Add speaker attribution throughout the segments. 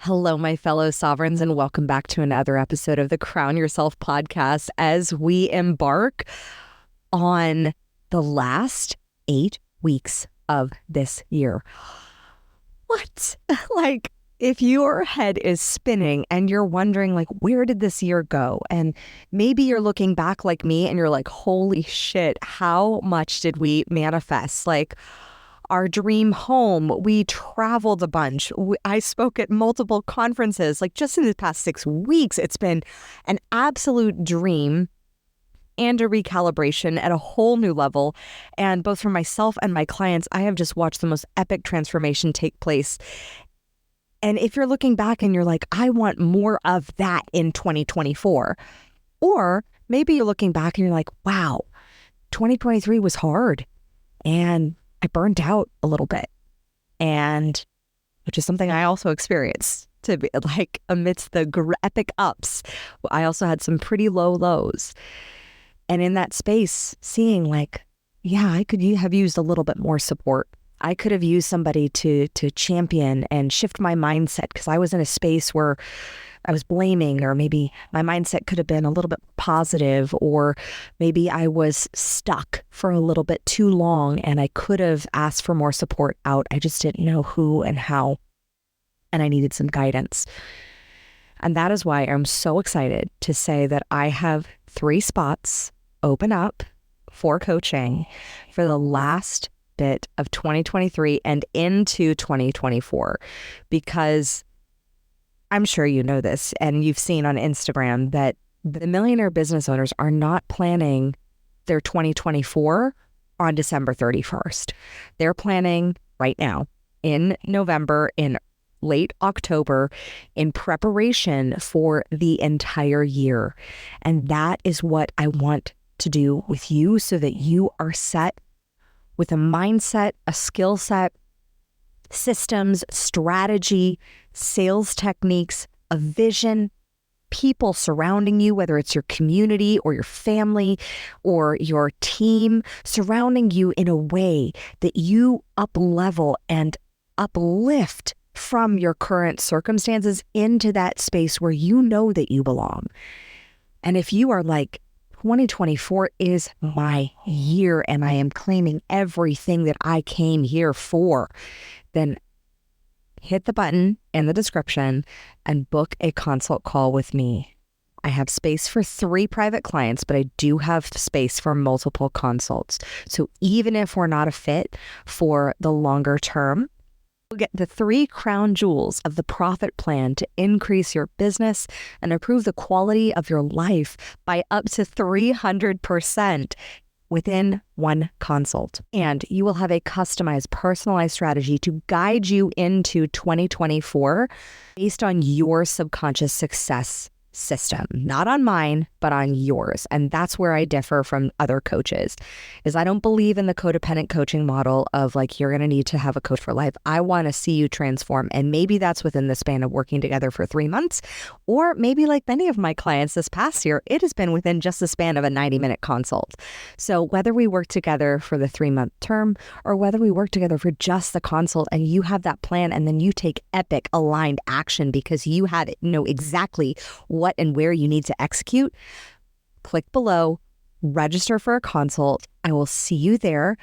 Speaker 1: Hello, my fellow sovereigns, and welcome back to another episode of the Crown Yourself podcast as we embark on the last 8 weeks of this year. What? If your head is spinning and you're wondering, where did this year go? And maybe you're looking back like me and you're like, holy shit, how much did we manifest? Our dream home, we traveled a bunch. I spoke at multiple conferences. Just in the past 6 weeks, it's been an absolute dream and a recalibration at a whole new level. And both for myself and my clients, I have just watched the most epic transformation take place. And if you're looking back and you're like, I want more of that in 2024, or maybe you're looking back and you're like, wow, 2023 was hard and I burned out a little bit, and which is something I also experienced, to be amidst the epic ups. I also had some pretty low lows. And in that space, seeing I could have used a little bit more support. I could have used somebody to champion and shift my mindset, because I was in a space where I was blaming, or maybe my mindset could have been a little bit positive, or maybe I was stuck for a little bit too long and I could have asked for more support out. I just didn't know who and how, and I needed some guidance. And that is why I'm so excited to say that I have 3 spots open up for coaching for the last bit of 2023 and into 2024, because I'm sure you know this and you've seen on Instagram that the millionaire business owners are not planning their 2024 on December 31st. They're planning right now in November, in late October, in preparation for the entire year. And that is what I want to do with you, so that you are set with a mindset, a skill set, systems, strategy, sales techniques, a vision, people surrounding you, whether it's your community or your family or your team, surrounding you in a way that you up-level and uplift from your current circumstances into that space where you know that you belong. And if you are 2024 is my year and I am claiming everything that I came here for, then hit the button in the description and book a consult call with me. I have space for 3 private clients, but I do have space for multiple consults. So even if we're not a fit for the longer term, you'll get the 3 crown jewels of the profit plan to increase your business and improve the quality of your life by up to 300% within one consult. And you will have a customized, personalized strategy to guide you into 2024 based on your subconscious success system, not on mine, but on yours. And that's where I differ from other coaches, is I don't believe in the codependent coaching model of you're going to need to have a coach for life. I want to see you transform. And maybe that's within the span of working together for 3 months, or maybe like many of my clients this past year, it has been within just the span of a 90-minute consult. So whether we work together for the 3-month term or whether we work together for just the consult and you have that plan and then you take epic aligned action because you know exactly what and where you need to execute, click below, register for a consult. I will see you there,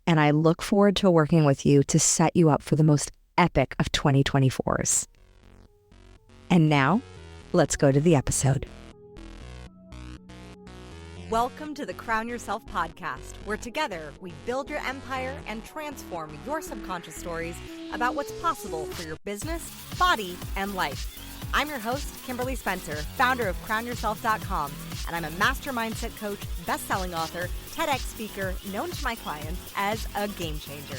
Speaker 1: and I look forward to working with you to set you up for the most epic of 2024s. And now, let's go to the episode. Welcome to the Crown Yourself podcast, where together we build your empire and transform your subconscious stories about what's possible for your business, body, and life. I'm your host, Kimberly Spencer, founder of crownyourself.com, and I'm a master mindset coach, best-selling author, TEDx speaker, known to my clients as a game changer.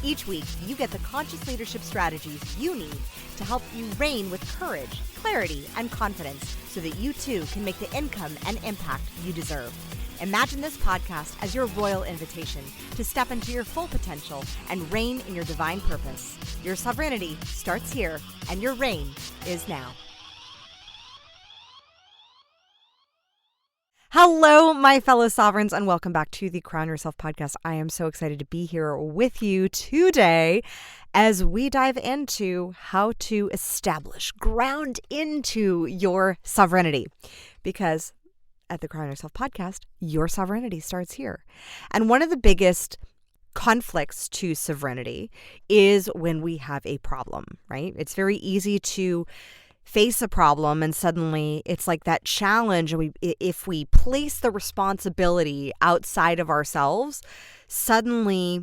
Speaker 1: Each week, you get the conscious leadership strategies you need to help you reign with courage, clarity, and confidence so that you too can make the income and impact you deserve. Imagine this podcast as your royal invitation to step into your full potential and reign in your divine purpose. Your sovereignty starts here, and your reign is now. Hello, my fellow sovereigns, and welcome back to the Crown Yourself podcast. I am so excited to be here with you today as we dive into how to ground into your sovereignty. Because at the Crown Yourself podcast, your sovereignty starts here. And one of the biggest conflicts to sovereignty is when we have a problem, right? It's very easy to face a problem and suddenly it's like that challenge. And if we place the responsibility outside of ourselves, suddenly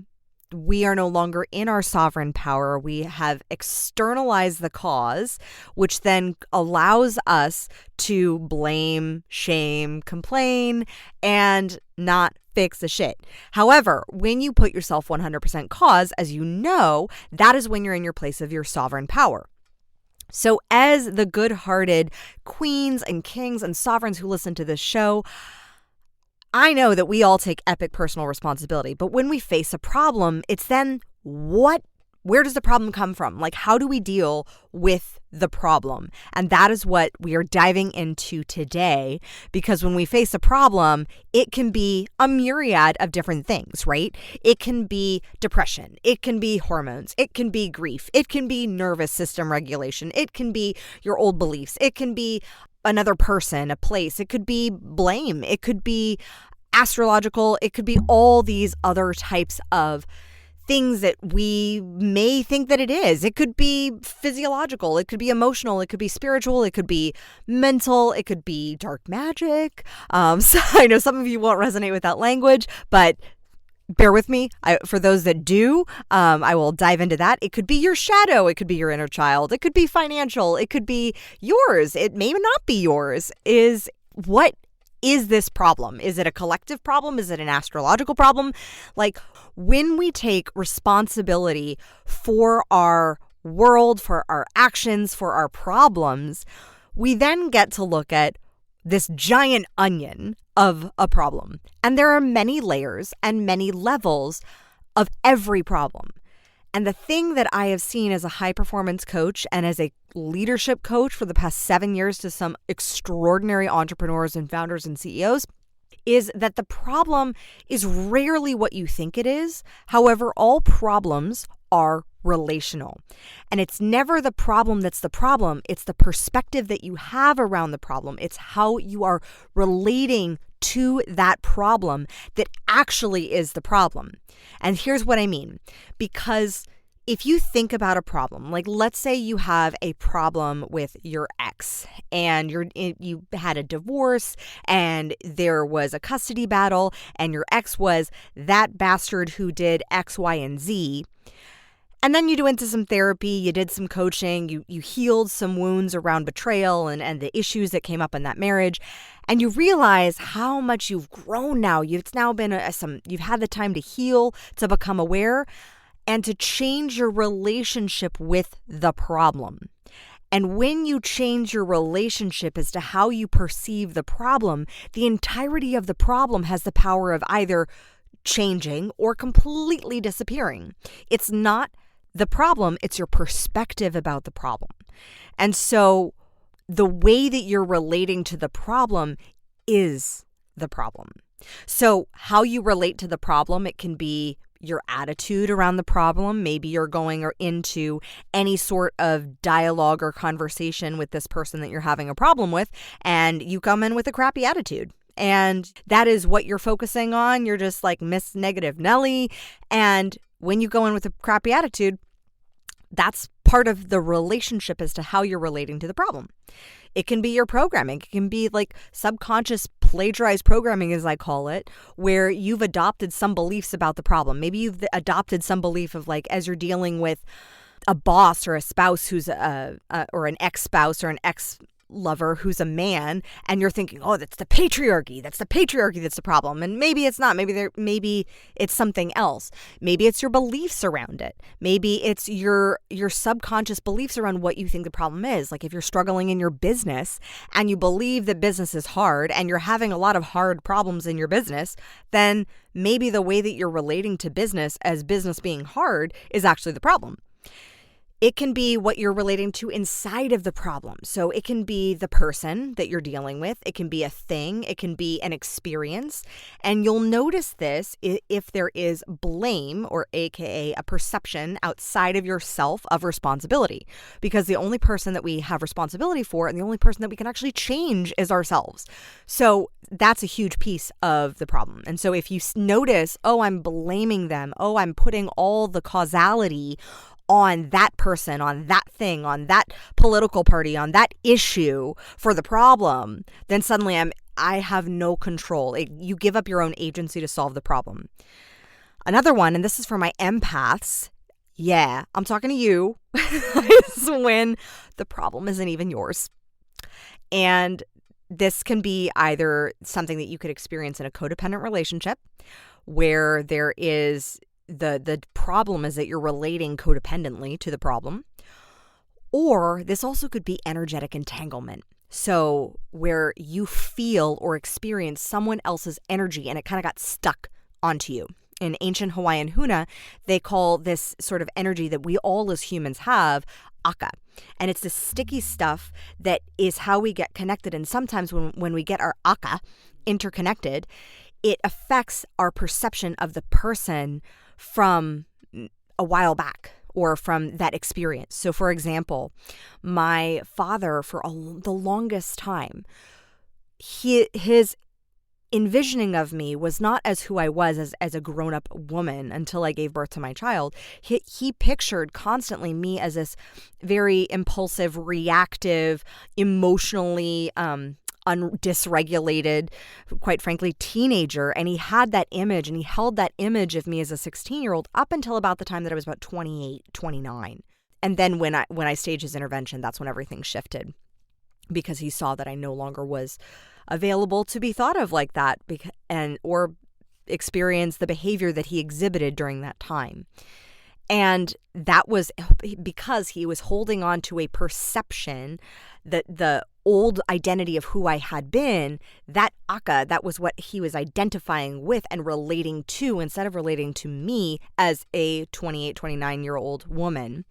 Speaker 1: we are no longer in our sovereign power. We have externalized the cause, which then allows us to blame, shame, complain, and not fix the shit. However, when you put yourself 100% cause, as you know, that is when you're in your place of your sovereign power. So as the good-hearted queens and kings and sovereigns who listen to this show, I know that we all take epic personal responsibility. But when we face a problem, it's then where does the problem come from? Like, how do we deal with the problem? And that is what we are diving into today, because when we face a problem, it can be a myriad of different things, right? It can be depression. It can be hormones. It can be grief. It can be nervous system regulation. It can be your old beliefs. It can be another person, a place. It could be blame. It could be astrological. It could be all these other types of things that we may think that it is. It could be physiological. It could be emotional. It could be spiritual. It could be mental. It could be dark magic. So I know some of you won't resonate with that language, but bear with me. For those that do, I will dive into that. It could be your shadow. It could be your inner child. It could be financial. It could be yours. It may not be yours. What is this problem? Is it a collective problem? Is it an astrological problem? Like, when we take responsibility for our world, for our actions, for our problems, we then get to look at this giant onion of a problem. And there are many layers and many levels of every problem. And the thing that I have seen as a high performance coach and as a leadership coach for the past 7 years to some extraordinary entrepreneurs and founders and CEOs is that the problem is rarely what you think it is. However, all problems are relational. And it's never the problem that's the problem. It's the perspective that you have around the problem. It's how you are relating to that problem that actually is the problem. And here's what I mean. Because if you think about a problem, like let's say you have a problem with your ex and you had a divorce and there was a custody battle and your ex was that bastard who did X, Y, and Z. And then you went to some therapy, you did some coaching, you healed some wounds around betrayal and the issues that came up in that marriage. And you realize how much you've grown now. It's now been you've had the time to heal, to become aware, and to change your relationship with the problem. And when you change your relationship as to how you perceive the problem, the entirety of the problem has the power of either changing or completely disappearing. It's not the problem, it's your perspective about the problem. And so the way that you're relating to the problem is the problem. So how you relate to the problem, it can be your attitude around the problem. Maybe you're going into any sort of dialogue or conversation with this person that you're having a problem with, and you come in with a crappy attitude. And that is what you're focusing on. You're just like Miss Negative Nelly. And when you go in with a crappy attitude, that's part of the relationship as to how you're relating to the problem. It can be your programming. It can be like subconscious plagiarized programming, as I call it, where you've adopted some beliefs about the problem. Maybe you've adopted some belief of like, as you're dealing with a boss or a spouse who's or an ex-spouse or an ex-lover who's a man, and you're thinking, oh, that's the patriarchy. That's the problem. And maybe it's not. Maybe it's something else. Maybe it's your beliefs around it. Maybe it's your subconscious beliefs around what you think the problem is. Like if you're struggling in your business and you believe that business is hard and you're having a lot of hard problems in your business, then maybe the way that you're relating to business as business being hard is actually the problem. It can be what you're relating to inside of the problem. So it can be the person that you're dealing with. It can be a thing. It can be an experience. And you'll notice this if there is blame, or AKA a perception outside of yourself of responsibility. Because the only person that we have responsibility for and the only person that we can actually change is ourselves. So that's a huge piece of the problem. And so if you notice, oh, I'm blaming them. Oh, I'm putting all the causality on that person, on that thing, on that political party, on that issue for the problem, then suddenly I have no control. You give up your own agency to solve the problem. Another one, and this is for my empaths, yeah, I'm talking to you, is when the problem isn't even yours. And this can be either something that you could experience in a codependent relationship where there is the problem is that you're relating codependently to the problem. Or this also could be energetic entanglement. So where you feel or experience someone else's energy and it kind of got stuck onto you. In ancient Hawaiian huna, they call this sort of energy that we all as humans have aka. And it's this sticky stuff that is how we get connected. And sometimes when we get our aka interconnected, it affects our perception of the person from a while back or from that experience. So for example, my father for the longest time, his envisioning of me was not as who I was as a grown-up woman until I gave birth to my child. He pictured constantly me as this very impulsive, reactive, emotionally dysregulated, quite frankly, teenager. And he had that image and he held that image of me as a 16-year-old up until about the time that I was about 28, 29. And then when I staged his intervention, that's when everything shifted, because he saw that I no longer was available to be thought of like that or experience the behavior that he exhibited during that time. And that was because he was holding on to a perception that the old identity of who I had been, that aka, that was what he was identifying with and relating to instead of relating to me as a 28, 29-year-old woman.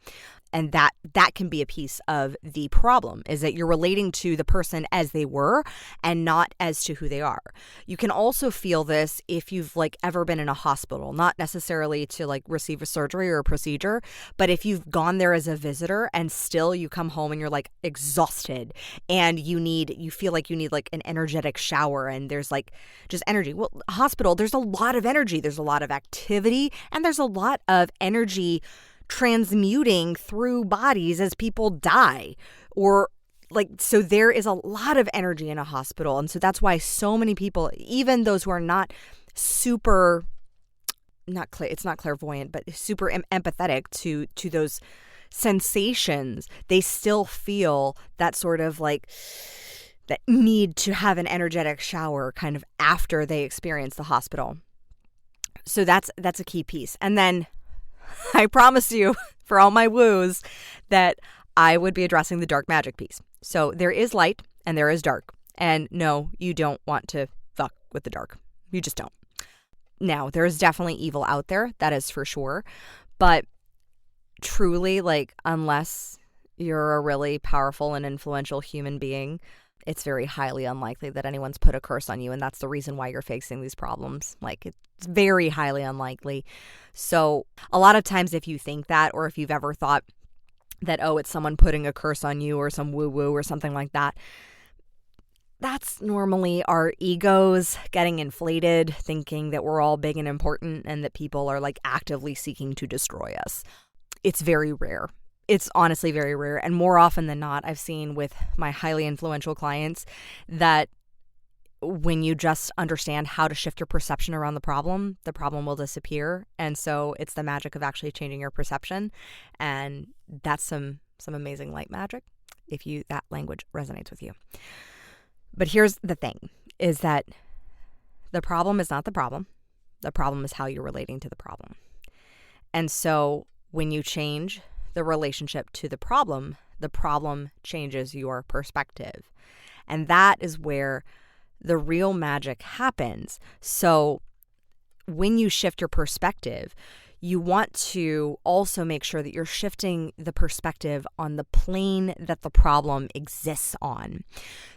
Speaker 1: And that can be a piece of the problem, is that you're relating to the person as they were and not as to who they are. You can also feel this if you've ever been in a hospital, not necessarily to receive a surgery or a procedure, but if you've gone there as a visitor and still you come home and you're exhausted and you feel like you need an energetic shower and there's just energy. Well, hospital, there's a lot of energy, there's a lot of activity, and there's a lot of energy transmuting through bodies as people die, so there is a lot of energy in a hospital. And so that's why so many people, even those who are not super, it's not clairvoyant, but super empathetic to those sensations, they still feel that sort of that need to have an energetic shower kind of after they experience the hospital. So that's a key piece. And then I promise you, for all my woos, that I would be addressing the dark magic piece. So there is light and there is dark. And no, you don't want to fuck with the dark. You just don't. Now, there is definitely evil out there. That is for sure. But truly, unless you're a really powerful and influential human being, it's very highly unlikely that anyone's put a curse on you. And that's the reason why you're facing these problems. It's very highly unlikely. So a lot of times if you think that, or if you've ever thought that, oh, it's someone putting a curse on you or some woo-woo or something like that, that's normally our egos getting inflated, thinking that we're all big and important and that people are actively seeking to destroy us. It's very rare. It's honestly very rare. And more often than not, I've seen with my highly influential clients that when you just understand how to shift your perception around the problem will disappear. And so it's the magic of actually changing your perception. And that's some amazing light magic if that language resonates with you. But here's the thing, is that the problem is not the problem. The problem is how you're relating to the problem. And so when you change the relationship to the problem changes your perspective. And that is where the real magic happens. So when you shift your perspective, you want to also make sure that you're shifting the perspective on the plane that the problem exists on.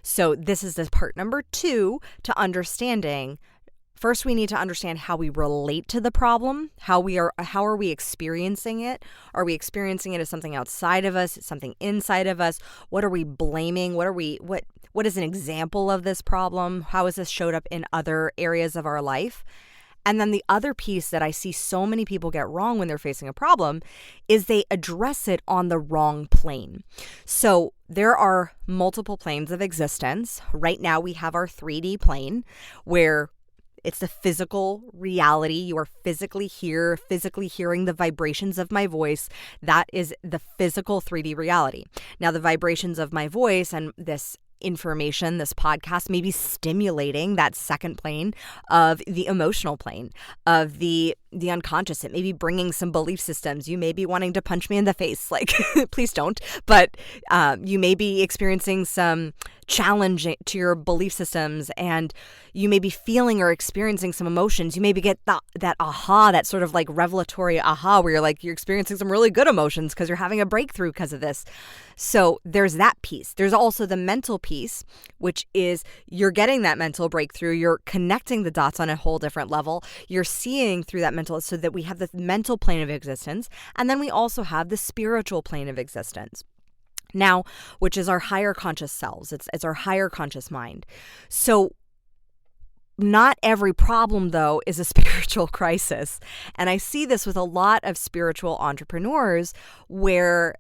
Speaker 1: So this is the part number 2 to understanding. First, we need to understand how we relate to the problem, how are we experiencing it? Are we experiencing it as something outside of us, something inside of us? What are we blaming? What is an example of this problem? How has this showed up in other areas of our life? And then the other piece that I see so many people get wrong when they're facing a problem is they address it on the wrong plane. So there are multiple planes of existence. Right now we have our 3D plane where it's the physical reality. You are physically here, physically hearing the vibrations of my voice. That is the physical 3D reality. Now, the vibrations of my voice and this information, this podcast may be stimulating that second plane of the emotional plane, of the unconscious. It may be bringing some belief systems. You may be wanting to punch me in the face, like, please don't. But you may be experiencing some challenge to your belief systems, and you may be feeling or experiencing some emotions. You maybe get that aha, that sort of like revelatory aha, where you're experiencing some really good emotions because you're having a breakthrough because of this. So there's that piece. There's also the mental piece, which is you're getting that mental breakthrough. You're connecting the dots on a whole different level. You're seeing through that mental, so that we have the mental plane of existence. And then we also have the spiritual plane of existence. Now, which is our higher conscious selves. It's our higher conscious mind. So not every problem, though, is a spiritual crisis. And I see this with a lot of spiritual entrepreneurs where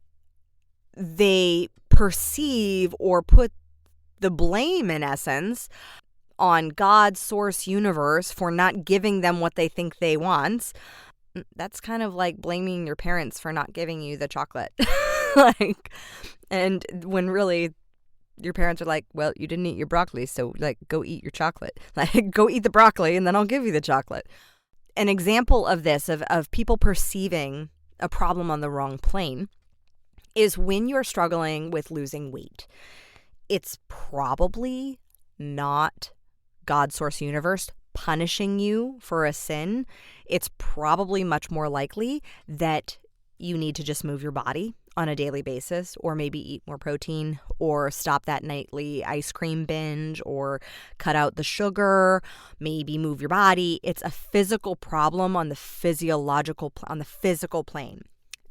Speaker 1: they perceive or put the blame, in essence, on God, source, universe for not giving them what they think they want. That's kind of like blaming your parents for not giving you the chocolate. And when really your parents are like, well, you didn't eat your broccoli, so go eat your chocolate. Go eat the broccoli and then I'll give you the chocolate. An example of this, of people perceiving a problem on the wrong plane, is when you're struggling with losing weight. It's probably not God, source, universe punishing you for a sin. It's probably much more likely that you need to just move your body on a daily basis, or maybe eat more protein, or stop that nightly ice cream binge, or cut out the sugar, maybe move your body. It's a physical problem on the physical plane.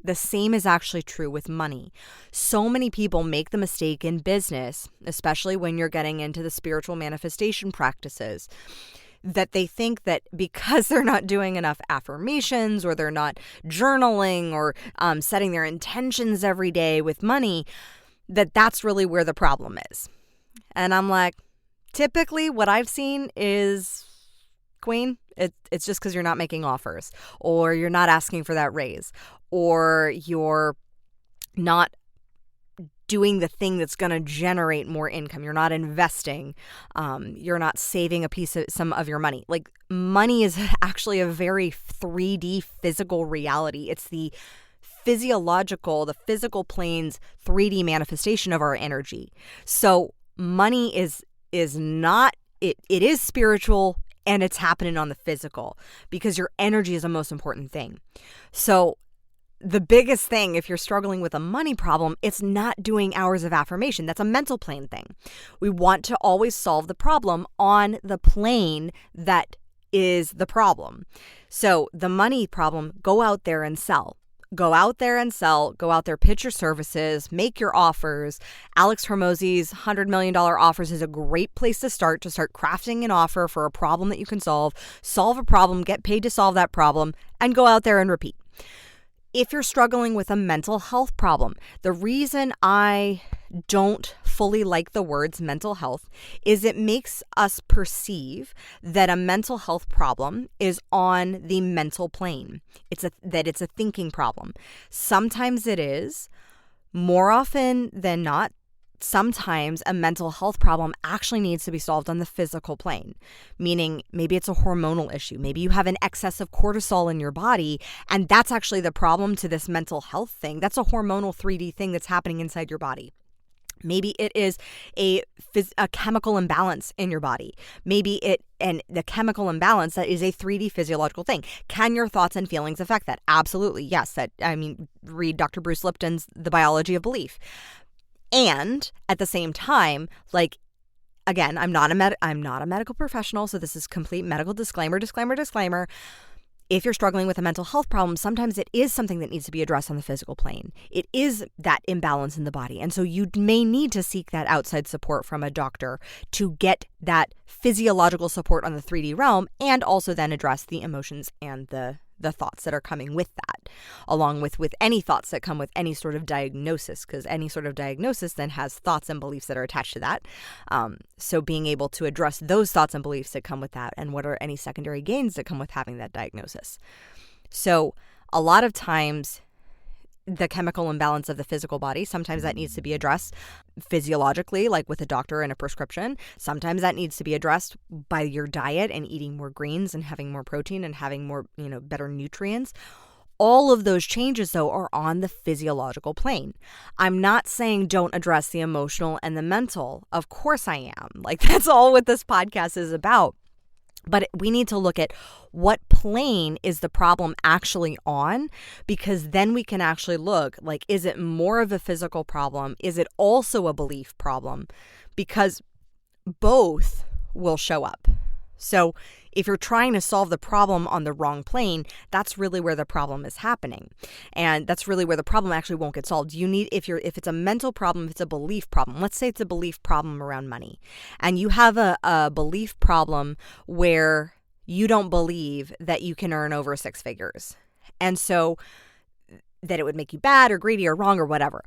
Speaker 1: The same is actually true with money. So many people make the mistake in business, especially when you're getting into the spiritual manifestation practices, that they think that because they're not doing enough affirmations, or they're not journaling, or setting their intentions every day with money, that's really where the problem is. And I'm like, typically what I've seen is, Queen, it's just because you're not making offers, or you're not asking for that raise, or you're not doing the thing that's going to generate more income. You're not investing. You're not saving a piece of some of your money. Like, money is actually a very 3D physical reality. It's the physical plane's 3D manifestation of our energy. So money is not, it is spiritual, and it's happening on the physical, because your energy is the most important thing. So the biggest thing, if you're struggling with a money problem, it's not doing hours of affirmation. That's a mental plane thing. We want to always solve the problem on the plane that is the problem. So the money problem, go out there and sell. Go out there, pitch your services, make your offers. Alex Hormozi's $100 million offers is a great place to start crafting an offer for a problem that you can solve a problem, get paid to solve that problem, and go out there and repeat. If you're struggling with a mental health problem, the reason I don't fully like the words mental health is it makes us perceive that a mental health problem is on the mental plane. It's a thinking problem. Sometimes it is. More often than not, sometimes a mental health problem actually needs to be solved on the physical plane, meaning maybe it's a hormonal issue. Maybe you have an excess of cortisol in your body, and that's actually the problem to this mental health thing. That's a hormonal 3D thing that's happening inside your body. Maybe it is a chemical imbalance in your body. And the chemical imbalance, that is a 3D physiological thing. Can your thoughts and feelings affect that? Absolutely, yes. Read Dr. Bruce Lipton's The Biology of Belief. And at the same time, like, again, I'm not a medical professional, so this is complete medical disclaimer. If you're struggling with a mental health problem, sometimes it is something that needs to be addressed on the physical plane. It is that imbalance in the body. And so you may need to seek that outside support from a doctor to get that physiological support on the 3D realm, and also then address the emotions and the thoughts that are coming with that, along with any thoughts that come with any sort of diagnosis, because any sort of diagnosis then has thoughts and beliefs that are attached to that. So being able to address those thoughts and beliefs that come with that, and what are any secondary gains that come with having that diagnosis. So a lot of times, the chemical imbalance of the physical body, sometimes that needs to be addressed physiologically, like with a doctor and a prescription. Sometimes that needs to be addressed by your diet and eating more greens and having more protein and having more, better nutrients. All of those changes, though, are on the physiological plane. I'm not saying don't address the emotional and the mental. Of course I am. Like, that's all what this podcast is about. But we need to look at what plane is the problem actually on, because then we can actually look, like, is it more of a physical problem? Is it also a belief problem? Because both will show up. So if you're trying to solve the problem on the wrong plane, that's really where the problem is happening. And that's really where the problem actually won't get solved. If it's a mental problem, if it's a belief problem, let's say it's a belief problem around money, and you have a belief problem where you don't believe that you can earn over 6 figures. And so that it would make you bad or greedy or wrong or whatever.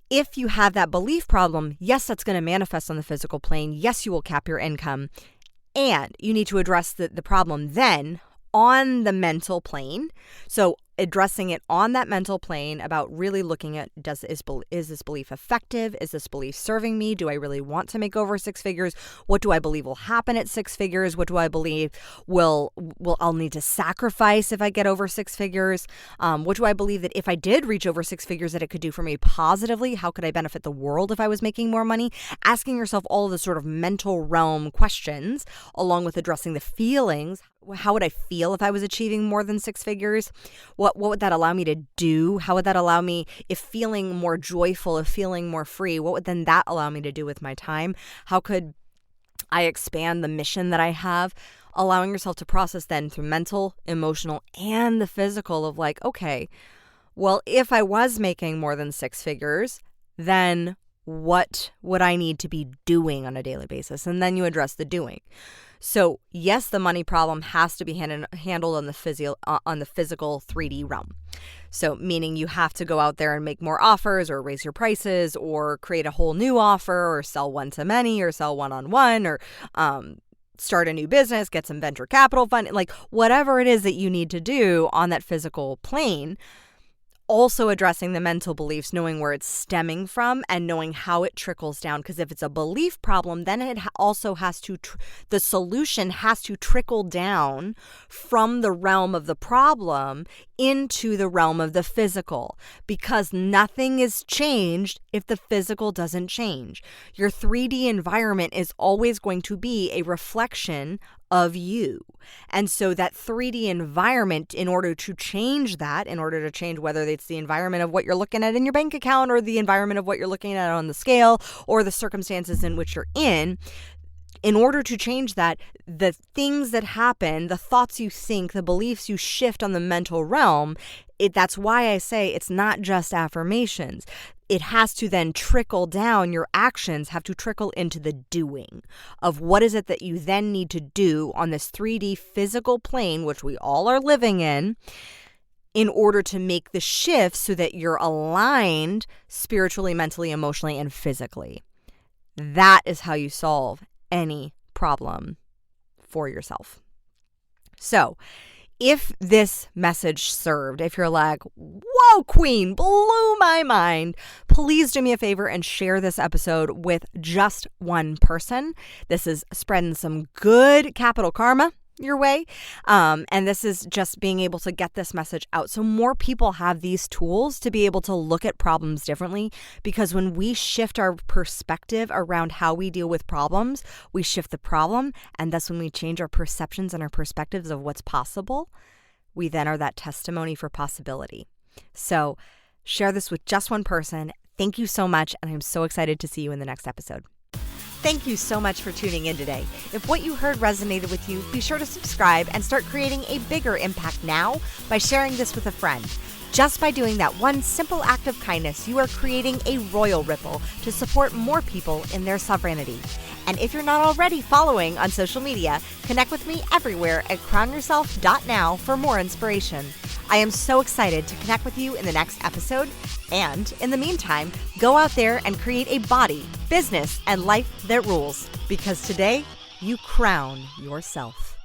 Speaker 1: If you have that belief problem, yes, that's going to manifest on the physical plane. Yes, you will cap your income. And you need to address the problem then on the mental plane. So addressing it on that mental plane about really looking at, is this belief effective? Is this belief serving me? Do I really want to make over 6 figures? What do I believe will happen at 6 figures? What do I believe I'll need to sacrifice if I get over 6 figures? What do I believe that if I did reach over 6 figures that it could do for me positively? How could I benefit the world if I was making more money? Asking yourself all of the sort of mental realm questions, along with addressing the feelings. How would I feel if I was achieving more than 6 figures? What would that allow me to do? How would that allow me, if feeling more joyful, if feeling more free, what would then that allow me to do with my time? How could I expand the mission that I have? Allowing yourself to process then through mental, emotional, and the physical of like, okay, well, if I was making more than 6 figures, then what would I need to be doing on a daily basis? And then you address the doing. So yes, the money problem has to be handled on the physical 3D realm. So meaning you have to go out there and make more offers, or raise your prices, or create a whole new offer, or sell one-to-many, or sell one-on-one, or start a new business, get some venture capital funding, like whatever it is that you need to do on that physical plane. Also addressing the mental beliefs, knowing where it's stemming from and knowing how it trickles down. Because if it's a belief problem, then it also has to, the solution has to trickle down from the realm of the problem into the realm of the physical. Because nothing is changed if the physical doesn't change. Your 3D environment is always going to be a reflection of you. And so that 3D environment, in order to change whether it's the environment of what you're looking at in your bank account, or the environment of what you're looking at on the scale, or the circumstances in which you're in order to change that, the things that happen, the thoughts you think, the beliefs you shift on the mental realm, that's why I say it's not just affirmations. It has to then trickle down. Your actions have to trickle into the doing of what is it that you then need to do on this 3D physical plane, which we all are living in order to make the shift so that you're aligned spiritually, mentally, emotionally, and physically. That is how you solve any problem for yourself. So if this message served, if you're like, whoa, queen, blew my mind, please do me a favor and share this episode with just one person. This is spreading some good capital karma your way. And this is just being able to get this message out so more people have these tools to be able to look at problems differently. Because when we shift our perspective around how we deal with problems, we shift the problem. And that's when we change our perceptions and our perspectives of what's possible. We then are that testimony for possibility. So share this with just one person. Thank you so much. And I'm so excited to see you in the next episode. Thank you so much for tuning in today. If what you heard resonated with you, be sure to subscribe and start creating a bigger impact now by sharing this with a friend. Just by doing that one simple act of kindness, you are creating a royal ripple to support more people in their sovereignty. And if you're not already following on social media, connect with me everywhere at crownyourself.now for more inspiration. I am so excited to connect with you in the next episode. And in the meantime, go out there and create a body, business, and life that rules. Because today, you crown yourself.